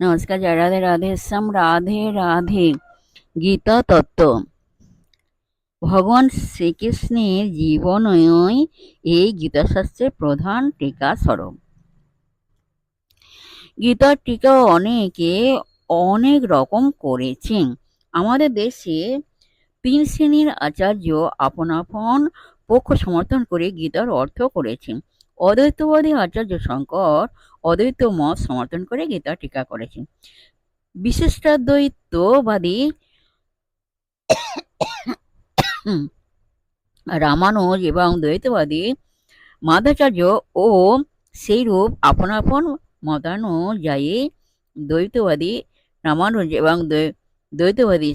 নমস্কার, জয় রাধে রাধে শ্যাম, রাধে রাধে। গীতা তত্ত্ব। ভগবান শ্রীকৃষ্ণের জীবনই এই গীতাশাস্ত্রের প্রধান টিকা স্বরূপ। গীতার টিকা অনেকে অনেক রকম করেছেন। আমাদের দেশে ৩ শ্রেণীর আচার্য আপন আপন পক্ষ সমর্থন করে গীতার অর্থ করেছেন। অদ্বৈতবাদী আচার্য শঙ্কর অদ্বৈত মত সমর্থন করে গীতার টিকা করেছেন। বিশিষ্টাদ্বৈতবাদী রামানুজ এবং দ্বৈতবাদী মাধ্বাচার্য ও সেইরূপ আপন আপন মতানুযায়ী দ্বৈতবাদী রামানুজ এবং দ্বৈতবাদী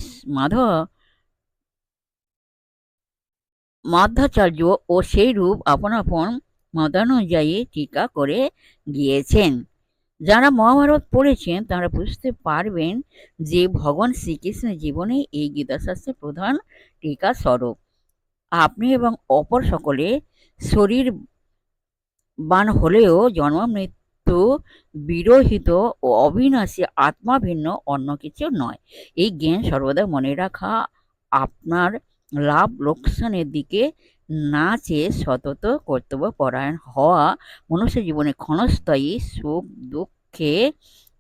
মাধ্বাচার্য ও সেইরূপ আপন আপন মতানুযায়ী টিকা করে গিয়েছেন। যারা মহাভারত পড়েছেন তারা বুঝতে পারবেন যে ভগবান শ্রীকৃষ্ণের জীবনে এই গীতাশাস্ত্রের প্রধান টিকা স্বরূপ। আপনি এবং অপর সকলে শরীরবান হলেও জন্ম-মৃত্যু বিরহিত ও অবিনাশী আত্মা ভিন্ন অন্য কিছু নয়। এই জ্ঞান সর্বদা মনে রাখা আপনার লাভ লোকসানের দিকে না চেয়ে সতত কর্তব্যপরায়ণ হওয়া, মনুষ্য জীবনে ক্ষণস্থায়ী সুখ দুঃখে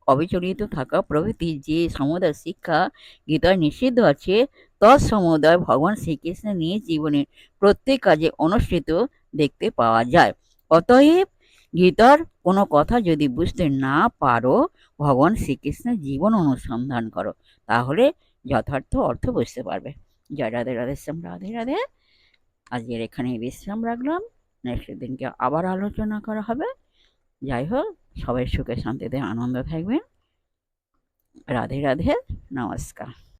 অবিচলিত থাকা প্রভৃতি যে সমুদয় শিক্ষা গীতায় নিষিদ্ধ আছে, তৎসমুদয় ভগবান শ্রীকৃষ্ণের নিজ জীবনের প্রত্যেক কাজে অনুষ্ঠিত দেখতে পাওয়া যায়। অতএব গীতার কোনো কথা যদি বুঝতে না পারো, ভগবান শ্রীকৃষ্ণের জীবন অনুসন্ধান করো, তাহলে যথার্থ অর্থ বুঝতে পারবে। জয় রাধে রাধে শ্যাম, রাধে রাধে। আজকের এখানে বিশ্রাম রাখলাম, নেক্সট দিনকে আবার আলোচনা করা হবে। যাই হোক, সবাই সুখে শান্তিতে আনন্দ থাকবেন। রাধে রাধে, নমস্কার।